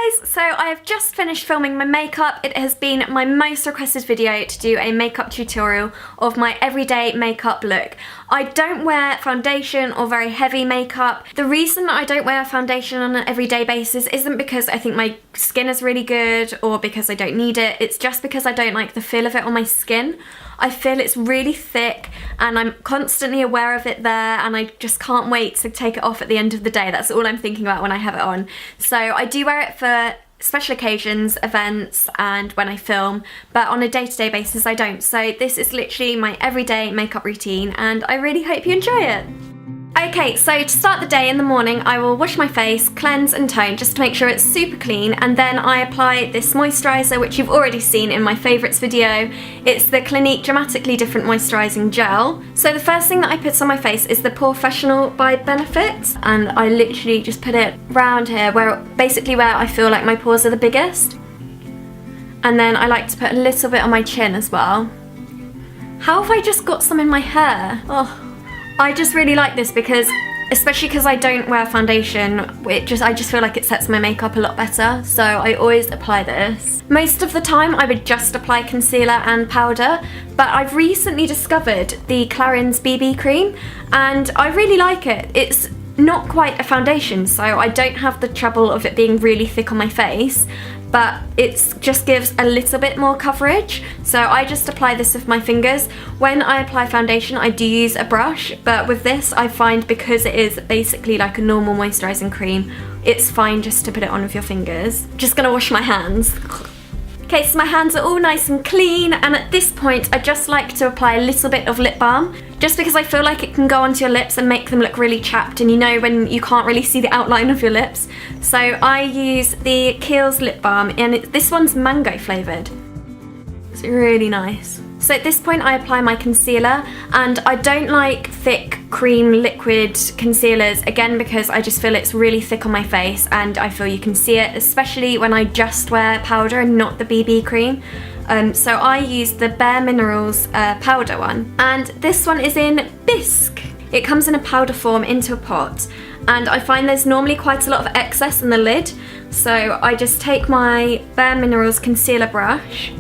guys, so I have just finished filming my makeup. It has been my most requested video to do a makeup tutorial of my everyday makeup look. I don't wear foundation or very heavy makeup. The reason that I don't wear foundation on an everyday basis isn't because I think my skin is really good or because I don't need it. It's just because I don't like the feel of it on my skin. I feel it's really thick and I'm constantly aware of it there, and I just can't wait to take it off at the end of the day. That's all I'm thinking about when I have it on. So I do wear it for special occasions, events, and when I film, but on a day-to-day basis I don't. So this is literally my everyday makeup routine and I really hope you enjoy it. Okay, so to start the day in the morning, I will wash my face, cleanse and tone just to make sure it's super clean, and then I apply this moisturiser, which you've already seen in my favourites video. It's the Clinique Dramatically Different Moisturising Gel. So the first thing that I put on my face is the Professional by Benefit, and I literally just put it round here, basically where I feel like my pores are the biggest. And then I like to put a little bit on my chin as well. How have I just got some in my hair? Oh. I just really like this because, especially because I don't wear foundation, I just feel like it sets my makeup a lot better, so I always apply this. Most of the time I would just apply concealer and powder, but I've recently discovered the Clarins BB cream and I really like it. It's not quite a foundation, so I don't have the trouble of it being really thick on my face, but it just gives a little bit more coverage. So I just apply this with my fingers. When I apply foundation, I do use a brush, but with this I find, because it is basically like a normal moisturising cream, it's fine just to put it on with your fingers. Just gonna wash my hands. Okay, so my hands are all nice and clean, and at this point I just like to apply a little bit of lip balm, just because I feel like it can go onto your lips and make them look really chapped, and you know when you can't really see the outline of your lips. So I use the Kiehl's lip balm, and this one's mango flavoured. It's really nice. So at this point I apply my concealer, and I don't like thick cream liquid concealers, again because I just feel it's really thick on my face and I feel you can see it, especially when I just wear powder and not the BB cream. So I use the Bare Minerals powder one, and this one is in Bisque. It comes in a powder form into a pot, and I find there's normally quite a lot of excess in the lid, so I just take my Bare Minerals concealer brush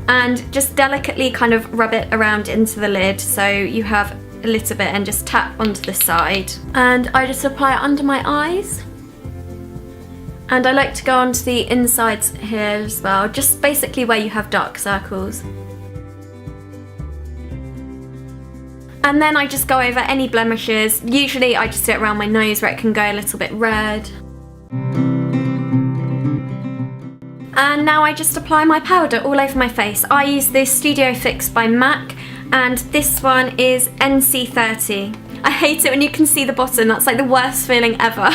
and just delicately kind of rub it around into the lid so you have a little bit, and just tap onto the side. And I just apply it under my eyes. And I like to go onto the insides here as well, just basically where you have dark circles. And then I just go over any blemishes. Usually I just do it around my nose where it can go a little bit red. And now I just apply my powder all over my face. I use this Studio Fix by MAC, and this one is NC30. I hate it when you can see the bottom, that's like the worst feeling ever.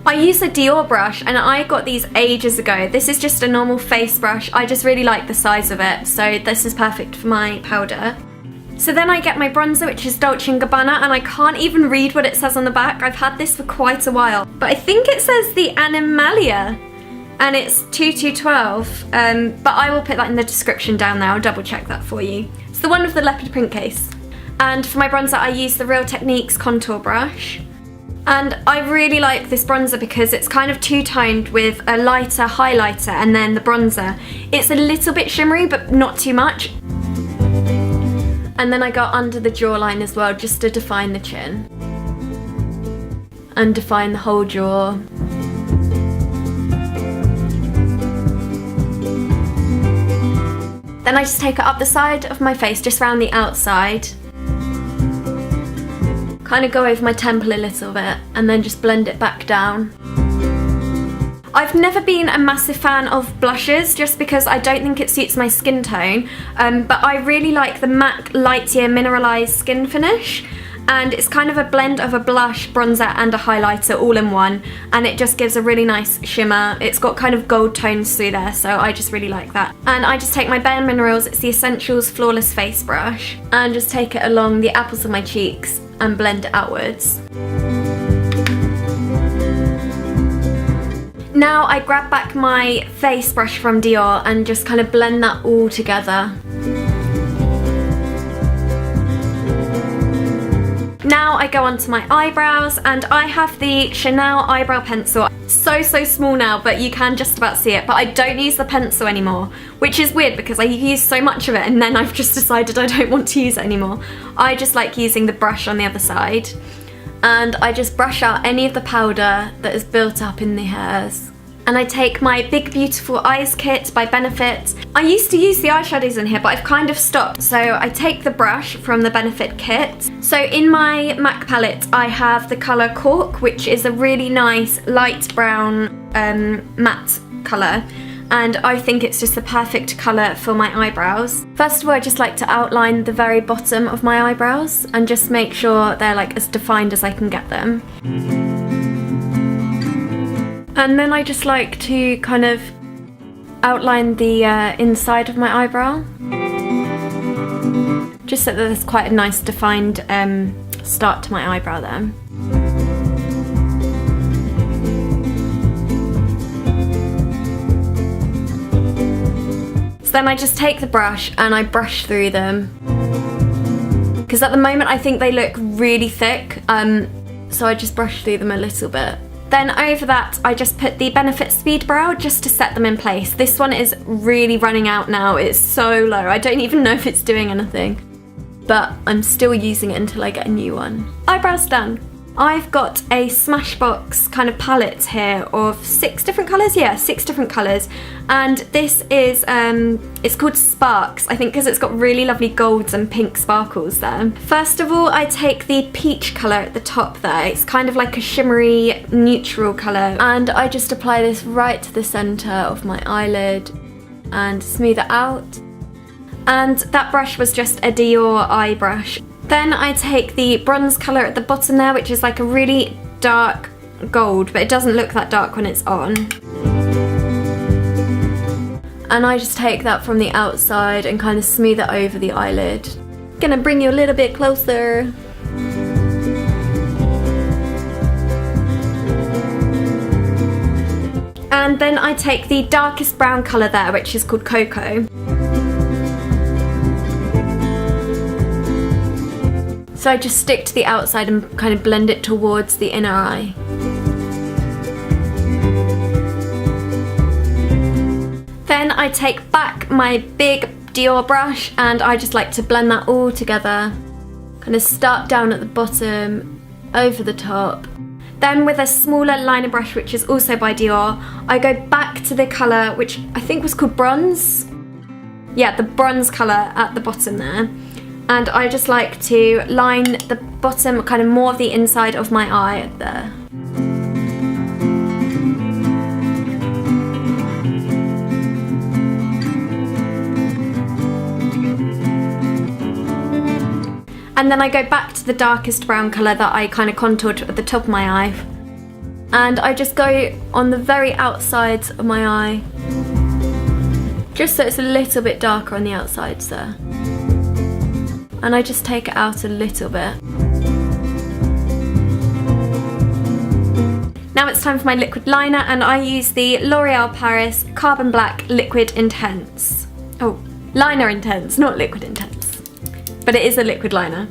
I use a Dior brush, and I got these ages ago. This is just a normal face brush. I just really like the size of it, so this is perfect for my powder. So then I get my bronzer, which is Dolce & Gabbana, and I can't even read what it says on the back. I've had this for quite a while, but I think it says the Animalia, and it's 2212, but I will put that in the description down there. I'll double check that for you. It's the one with the leopard print case. And for my bronzer I use the Real Techniques contour brush. And I really like this bronzer because it's kind of two-toned with a lighter highlighter and then the bronzer. It's a little bit shimmery but not too much. And then I go under the jawline as well, just to define the chin. And define the whole jaw. Then I just take it up the side of my face, just around the outside. Kind of go over my temple a little bit and then just blend it back down. I've never been a massive fan of blushes just because I don't think it suits my skin tone, but I really like the MAC Light Year Mineralized Skin Finish, and it's kind of a blend of a blush, bronzer and a highlighter all in one, and it just gives a really nice shimmer. It's got kind of gold tones through there, so I just really like that. And I just take my Bare Minerals, it's the Essentials Flawless Face Brush, and just take it along the apples of my cheeks and blend it outwards. Now I grab back my face brush from Dior and just kind of blend that all together. Now I go on to my eyebrows, and I have the Chanel eyebrow pencil. So small now, but you can just about see it, but I don't use the pencil anymore, which is weird because I use so much of it and then I've just decided I don't want to use it anymore. I just like using the brush on the other side, and I just brush out any of the powder that is built up in the hairs. And I take my Big Beautiful Eyes kit by Benefit. I used to use the eyeshadows in here, but I've kind of stopped. So I take the brush from the Benefit kit. So in my MAC palette, I have the colour Cork, which is a really nice light brown matte colour. And I think it's just the perfect colour for my eyebrows. First of all, I just like to outline the very bottom of my eyebrows and just make sure they're like as defined as I can get them. And then I just like to kind of outline the inside of my eyebrow, just so that there's quite a nice defined start to my eyebrow there. So then I just take the brush and I brush through them, because at the moment I think they look really thick, so I just brush through them a little bit. Then over that, I just put the Benefit Speed Brow just to set them in place. This one is really running out now. It's so low. I don't even know if it's doing anything, but I'm still using it until I get a new one. Eyebrows done. I've got a Smashbox kind of palette here of 6 different colours. Yeah, 6 different colours. And this is, it's called Sparks, I think because it's got really lovely golds and pink sparkles there. First of all, I take the peach colour at the top there. It's kind of like a shimmery neutral colour. And I just apply this right to the centre of my eyelid and smooth it out. And that brush was just a Dior eye brush. Then I take the bronze colour at the bottom there, which is like a really dark gold, but it doesn't look that dark when it's on. And I just take that from the outside and kind of smooth it over the eyelid. Gonna bring you a little bit closer. And then I take the darkest brown colour there, which is called Cocoa. So I just stick to the outside and kind of blend it towards the inner eye. Then I take back my big Dior brush and I just like to blend that all together. Kind of start down at the bottom, over the top. Then with a smaller liner brush, which is also by Dior, I go back to the colour which I think was called Bronze. Yeah, the bronze colour at the bottom there. And I just like to line the bottom, kind of more of the inside of my eye there. And then I go back to the darkest brown colour that I kind of contoured at the top of my eye. And I just go on the very outsides of my eye, just so it's a little bit darker on the outsides there. And I just take it out a little bit. Now it's time for my liquid liner, and I use the L'Oreal Paris Carbon Black Liquid Intense. Oh, Liner Intense, not Liquid Intense. But it is a liquid liner.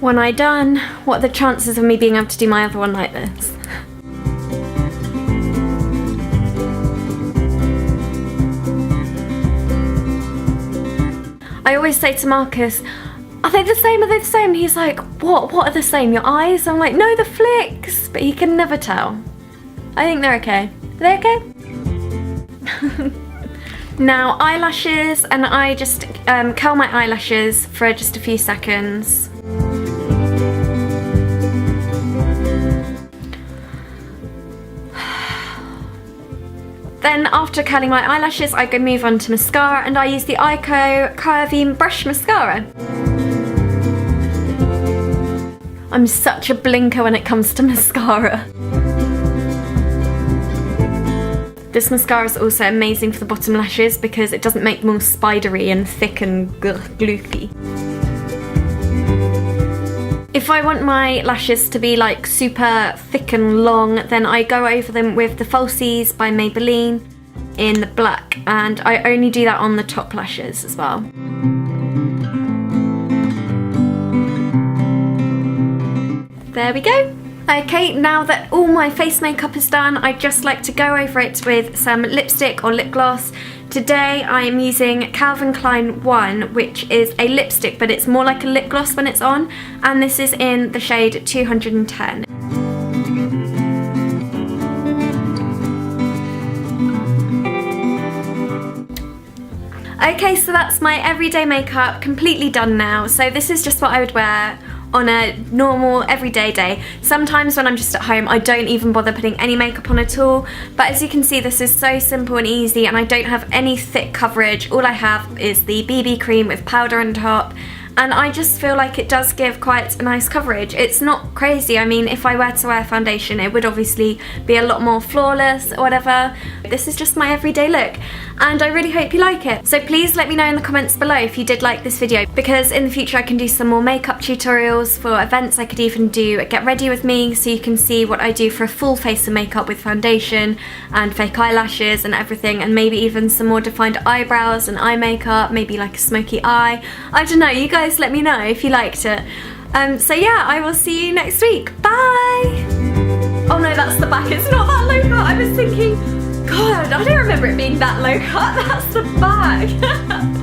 When I'm done, what are the chances of me being able to do my other one like this? I always say to Marcus, are they the same, are they the same? And he's like, what are the same, your eyes? I'm like, no, the flicks, but he can never tell. I think they're okay. Are they okay? Now eyelashes, and I just curl my eyelashes for just a few seconds. Then after curling my eyelashes, I go move on to mascara, and I use the Ico Curvy Brush Mascara. I'm such a blinker when it comes to mascara. This mascara is also amazing for the bottom lashes because it doesn't make them all spidery and thick and gloopy. If I want my lashes to be like super thick and long, then I go over them with the Falsies by Maybelline in the black, and I only do that on the top lashes as well. There we go. Okay, now that all my face makeup is done, I'd just like to go over it with some lipstick or lip gloss. Today I am using Calvin Klein 1, which is a lipstick, but it's more like a lip gloss when it's on, and this is in the shade 210. Okay, so that's my everyday makeup completely done now. So this is just what I would wear on a normal everyday day. Sometimes when I'm just at home I don't even bother putting any makeup on at all, but as you can see this is so simple and easy, and I don't have any thick coverage. All I have is the BB cream with powder on top, and I just feel like it does give quite a nice coverage. It's not crazy. I mean, if I were to wear foundation it would obviously be a lot more flawless or whatever. This is just my everyday look, and I really hope you like it. So please let me know in the comments below if you did like this video, because in the future I can do some more makeup tutorials for events. I could even do a get ready with me, so you can see what I do for a full face of makeup with foundation and fake eyelashes and everything, and maybe even some more defined eyebrows and eye makeup, maybe like a smoky eye. I don't know, you guys let me know if you liked it. So yeah, I will see you next week. Bye! Oh no, that's the back, it's not that low cut. I was thinking, God, I don't remember it being that low cut. That's the back.